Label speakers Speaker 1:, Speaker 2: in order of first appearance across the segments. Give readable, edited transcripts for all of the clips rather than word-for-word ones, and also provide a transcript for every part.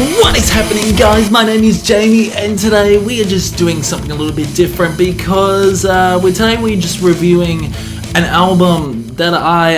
Speaker 1: What is happening, guys? My name is Jamie, and today we are just doing something a little bit different because today we're just reviewing an album that I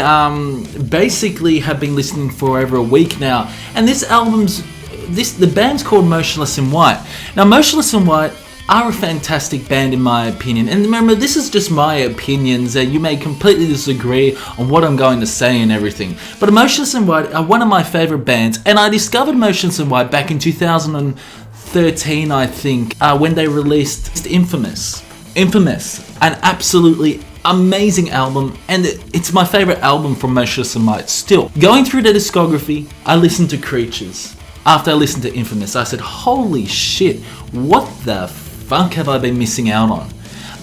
Speaker 1: basically have been listening for over a week now, and the band's called Motionless in White. Now, Motionless in White are a fantastic band in my opinion, and remember, this is just my opinions and you may completely disagree on what I'm going to say and everything, but Motionless in White are one of my favourite bands, and I discovered Motionless in White back in 2013, I think, when they released Infamous, an absolutely amazing album, and it's my favourite album from Motionless in White still. Going through their discography, I listened to Creatures. After I listened to Infamous, I said, holy shit, what the fuck have I been missing out on?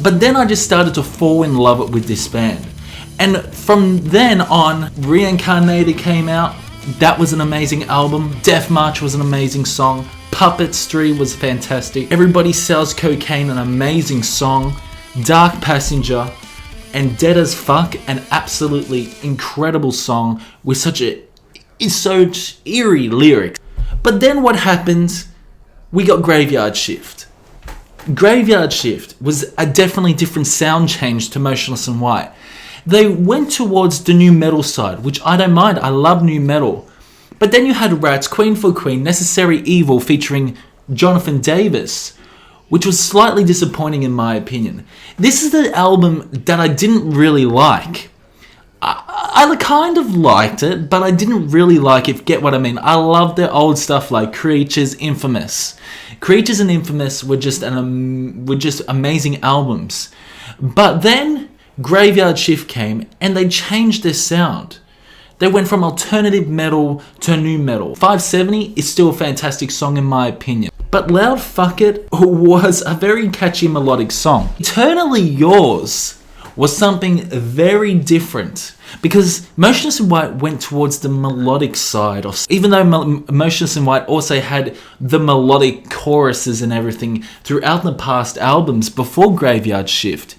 Speaker 1: But then I just started to fall in love with this band. And from then on, Reincarnated came out. That was an amazing album. Death March was an amazing song. Puppetry was fantastic. Everybody Sells Cocaine, an amazing song. Dark Passenger and Dead as Fuck, an absolutely incredible song with such eerie lyrics. But then what happened? We got Graveyard Shift. Graveyard Shift was a definitely different sound change to Motionless in White. They went towards the new metal side, which I don't mind. I love new metal. But then you had Rats, Queen for Queen, Necessary Evil featuring Jonathan Davis, which was slightly disappointing in my opinion. This is the album that I didn't really like. I kind of liked it, but I didn't really like it, get what I mean. I love their old stuff like Creatures, Infamous. Creatures and Infamous were just amazing albums. But then Graveyard Shift came and they changed their sound. They went from alternative metal to new metal. 570 is still a fantastic song in my opinion. But Loud Fuck It was a very catchy melodic song. Eternally Yours was something very different because Motionless in White went towards the melodic side of, even though Motionless in White also had the melodic choruses and everything throughout the past albums before Graveyard Shift,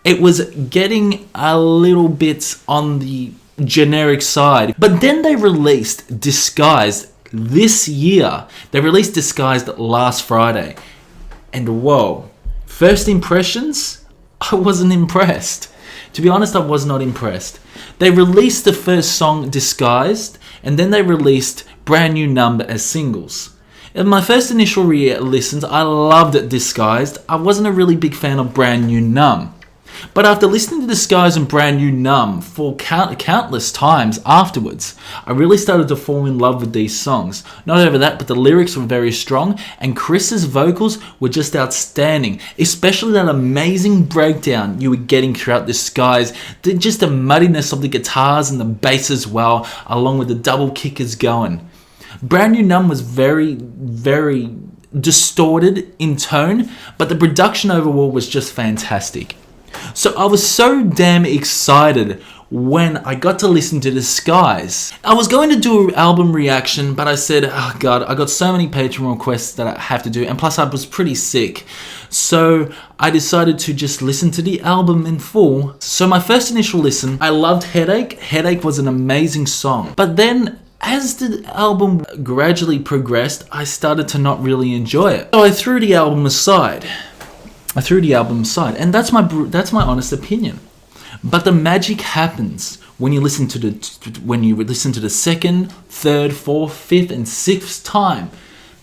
Speaker 1: it was getting a little bit on the generic side. But then they released Disguised this year. They released Disguised last Friday, and whoa, first impressions, I wasn't impressed. To be honest, I was not impressed. They released the first song Disguised, and then they released Brand New Number as singles. In my first initial listens, I loved Disguised. I wasn't a really big fan of Brand New Numb. But after listening to Disguise and Brand New Numb for countless times afterwards, I really started to fall in love with these songs. Not over that, but the lyrics were very strong, and Chris's vocals were just outstanding, especially that amazing breakdown you were getting throughout Disguise, just the muddiness of the guitars and the bass as well, along with the double kickers going. Brand New Numb was very, very distorted in tone, but the production overall was just fantastic. So I was so damn excited when I got to listen to Disguise. I was going to do an album reaction, but I said, oh god, I got so many Patreon requests that I have to do, and plus I was pretty sick. So I decided to just listen to the album in full. So my first initial listen, I loved Headache. Headache was an amazing song. But then as the album gradually progressed, I started to not really enjoy it. So I threw the album aside. And that's my honest opinion. But the magic happens when you listen to the second, third, fourth, fifth, and sixth time,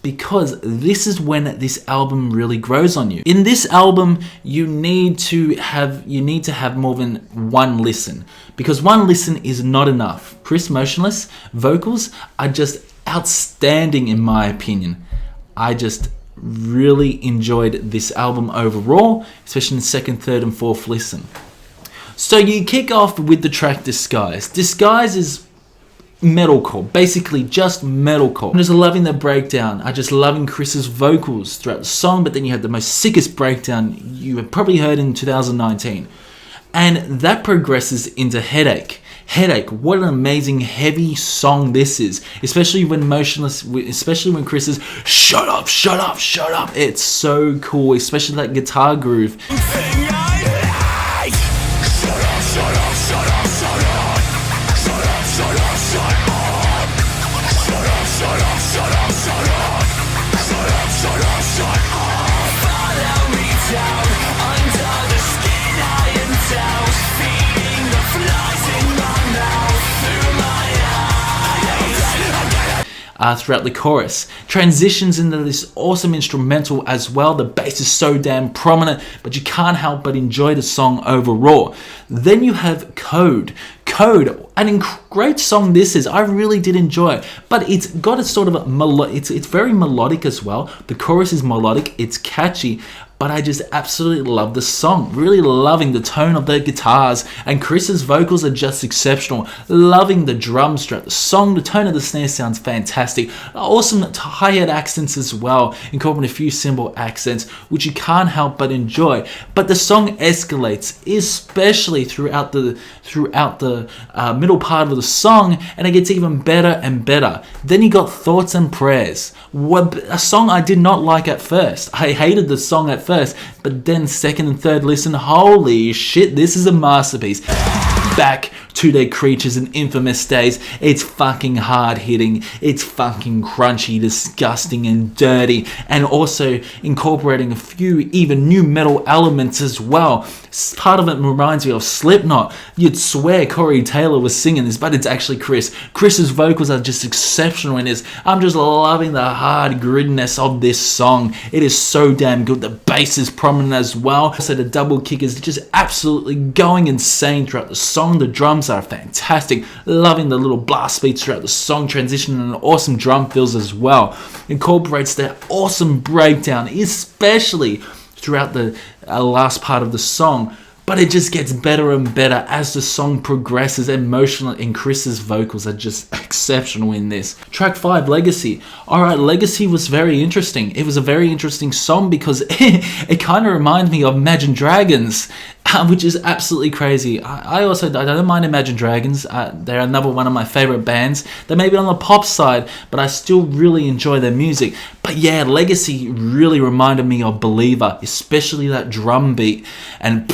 Speaker 1: because this is when this album really grows on you. In this album, you need to have more than one listen, because one listen is not enough. Chris Motionless vocals are just outstanding in my opinion. I just really enjoyed this album overall, especially in the second, third, and fourth listen. So you kick off with the track Disguise. Disguise is metalcore, basically just metalcore. I'm just loving the breakdown. I just loving Chris's vocals throughout the song, but then you have the most sickest breakdown you have probably heard in 2019. And that progresses into Headache. Headache, what an amazing heavy song this is, especially when Chris is shut up, shut up, shut up. It's so cool, especially that guitar groove. throughout the chorus. Transitions into this awesome instrumental as well. The bass is so damn prominent, but you can't help but enjoy the song overall. Then you have Code. Code, great song this is. I really did enjoy it, but it's got a sort of it's very melodic as well. The chorus is melodic, it's catchy, but I just absolutely love the song. Really loving the tone of the guitars, and Chris's vocals are just exceptional. Loving the drums throughout the song. The tone of the snare sounds fantastic. Awesome hi-hat accents as well, incorporating a few cymbal accents, which you can't help but enjoy. But the song escalates, especially throughout the middle part of the song, and it gets even better and better. Then you got Thoughts and Prayers, a song I did not like at first. I hated the song at first, but then second and third listen, holy shit, this is a masterpiece. Back to their Creatures and Infamous days. It's fucking hard hitting, it's fucking crunchy, disgusting and dirty, and also incorporating a few even new metal elements as well. Part of it reminds me of Slipknot. You'd swear Corey Taylor was singing this, but it's actually Chris. Chris's vocals are just exceptional in this. I'm just loving the hard grittiness of this song. It is so damn good. The bass is prominent as well, so the double kick is just absolutely going insane throughout the song. The drums are fantastic. Loving the little blast beats throughout the song, transitioning and awesome drum fills as well. Incorporates that awesome breakdown, especially throughout the last part of the song. But it just gets better and better as the song progresses. Emotional, and Chris's vocals are just exceptional in this. Track 5, Legacy. Alright, Legacy was very interesting. It was a very interesting song because it kind of reminds me of Imagine Dragons, which is absolutely crazy. I don't mind Imagine Dragons. They're another one of my favorite bands. They may be on the pop side, but I still really enjoy their music. But yeah, Legacy really reminded me of Believer, especially that drum beat and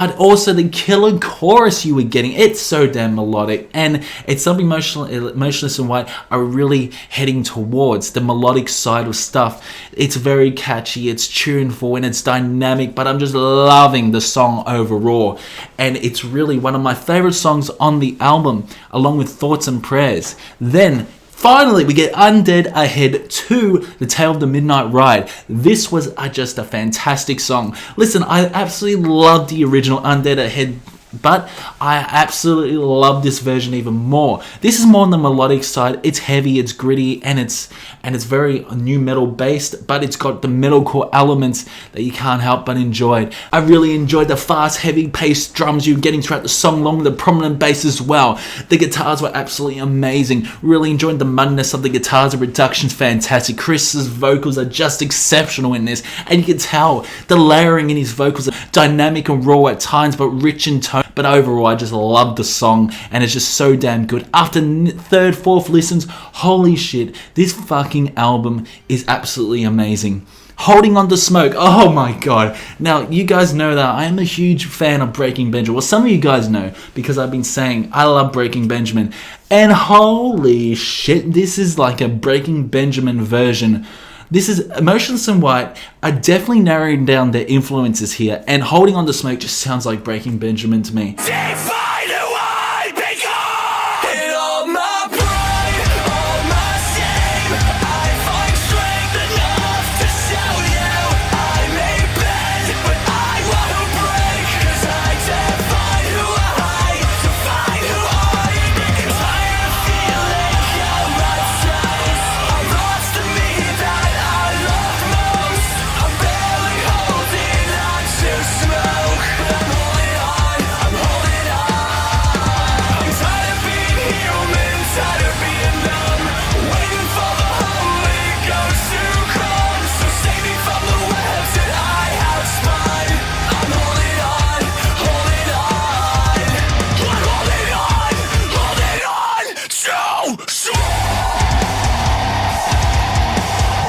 Speaker 1: and also the killer chorus you were getting. It's so damn melodic, and it's something Motionless and White are really heading towards, the melodic side of stuff. It's very catchy, it's tuneful, and it's dynamic, but I'm just loving the song overall, and it's really one of my favorite songs on the album, along with Thoughts and Prayers. Then finally, we get Undead Ahead 2, The Tale of the Midnight Ride. This was just a fantastic song. Listen, I absolutely loved the original Undead Ahead, but I absolutely love this version even more. This is more on the melodic side. It's heavy, it's gritty, and it's very new metal based, but it's got the metalcore elements that you can't help but enjoy. I really enjoyed the fast, heavy paced drums you're getting throughout the song, along with the prominent bass as well. The guitars were absolutely amazing. Really enjoyed the muddiness of the guitars. The production's fantastic. Chris's vocals are just exceptional in this, and you can tell the layering in his vocals are dynamic and raw at times, but rich in tone. But overall, I just love the song, and it's just so damn good. After third, fourth listens, holy shit, this fucking album is absolutely amazing. Holding On to Smoke, oh my god. Now, you guys know that I am a huge fan of Breaking Benjamin. Well, some of you guys know, because I've been saying I love Breaking Benjamin. And holy shit, this is like a Breaking Benjamin version. This is Motionless and White are definitely narrowing down their influences here, and Holding On to Smoke just sounds like Breaking Benjamin to me.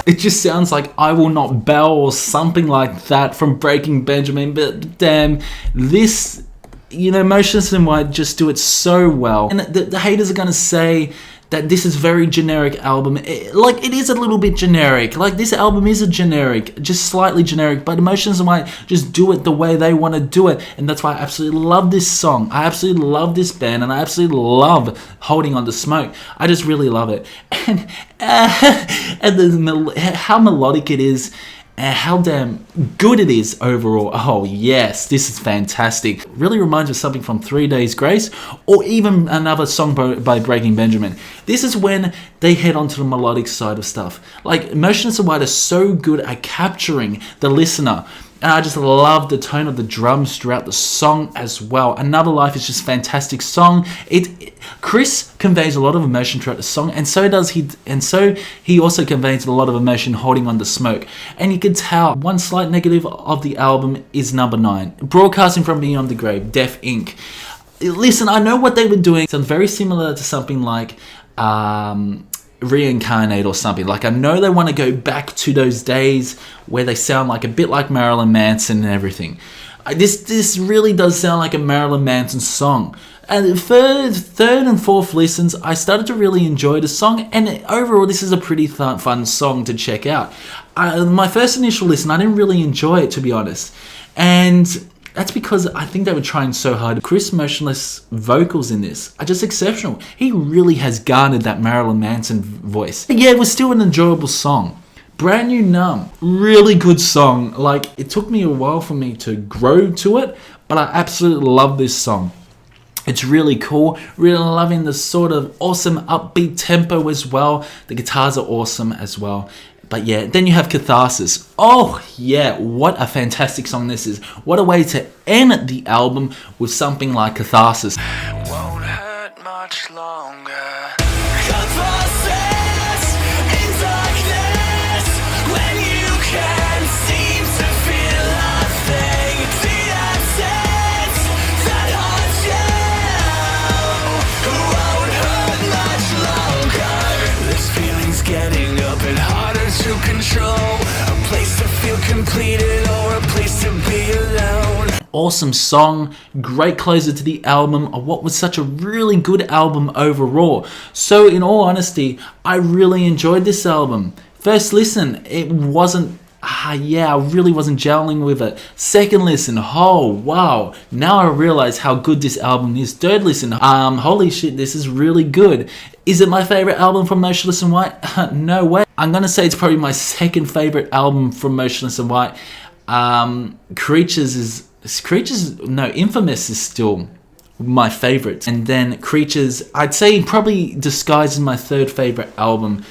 Speaker 1: It just sounds like I Will Not Bow or something like that from Breaking Benjamin, but damn, this, Motionless and White just do it so well. And the haters are going to say that this is very generic album. Like, it is a little bit generic. Like, this album is a generic, just slightly generic, but Motionless in White just do it the way they want to do it, and that's why I absolutely love this song. I absolutely love this band, and I absolutely love Holding On to Smoke. I just really love it. And how melodic it is, and how damn good it is overall. Oh yes, this is fantastic. Really reminds me of something from 3 Days Grace, or even another song by Breaking Benjamin. This is when they head onto the melodic side of stuff. Like, Motionless in White are so good at capturing the listener. And I just love the tone of the drums throughout the song as well. Another Life is just a fantastic song. Chris conveys a lot of emotion throughout the song, and so does he. And so he also conveys a lot of emotion Holding On to Smoke. And you can tell one slight negative of the album is number 9, Broadcasting from Beyond the Grave, Deaf Inc. Listen, I know what they were doing. It sounds very similar to something like Reincarnate or something. Like, I know they want to go back to those days where they sound like a bit like Marilyn Manson and everything. This really does sound like a Marilyn Manson song. And third and fourth listens, I started to really enjoy the song, and overall this is a pretty fun song to check out. My first initial listen, I didn't really enjoy it, to be honest, and that's because I think they were trying so hard. Chris Motionless' vocals in this are just exceptional. He really has garnered that Marilyn Manson voice. Yeah, it was still an enjoyable song. Brand New Numb, really good song. Like, it took me a while for me to grow to it, but I absolutely love this song. It's really cool. Really loving the sort of awesome upbeat tempo as well. The guitars are awesome as well. But yeah, then you have Catharsis. Oh yeah, what a fantastic song this is. What a way to end the album with something like Catharsis.
Speaker 2: Won't hurt much longer. Catharsis in darkness, when you can't seem to feel a thing. The absence that haunts you won't hurt much longer. This feeling's getting a bit harder to control, a place to feel completed or a place to be alone.
Speaker 1: Awesome song, great closer to the album, of what was such a really good album overall. So in all honesty, I really enjoyed this album. First listen, it wasn't, I really wasn't gelling with it. Second listen, oh wow, now I realize how good this album is. Third listen, holy shit, this is really good. Is it my favorite album from Motionless in White? No way. I'm gonna say it's probably my second favorite album from Motionless in White. Infamous is still my favorite. And then Creatures, I'd say probably disguises my third favorite album,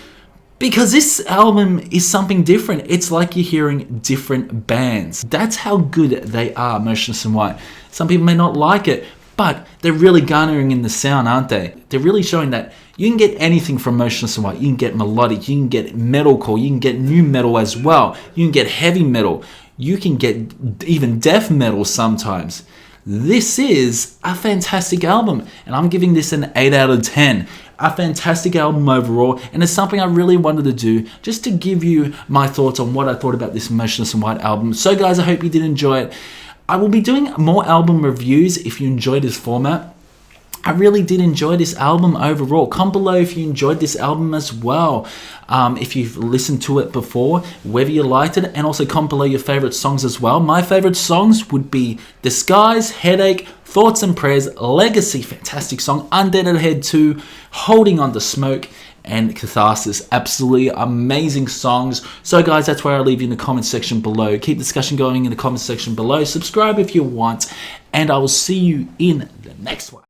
Speaker 1: because this album is something different. It's like you're hearing different bands. That's how good they are, Motionless in White. Some people may not like it, but they're really garnering in the sound, aren't they? They're really showing that you can get anything from Motionless in White. You can get melodic, you can get metalcore, you can get new metal as well. You can get heavy metal. You can get even death metal sometimes. This is a fantastic album, and I'm giving this an 8 out of 10. A fantastic album overall, and it's something I really wanted to do, just to give you my thoughts on what I thought about this Motionless in White album. So guys, I hope you did enjoy it. I will be doing more album reviews if you enjoy this format. I really did enjoy this album overall. Comment below if you enjoyed this album as well. If you've listened to it before, whether you liked it, and also comment below your favorite songs as well. My favorite songs would be Disguise, Headache, Thoughts and Prayers, Legacy, fantastic song, Undead Head 2, Holding On to Smoke, and Catharsis. Absolutely amazing songs. So guys, that's where I'll leave you in the comment section below. Keep discussion going in the comment section below. Subscribe if you want, and I will see you in the next one.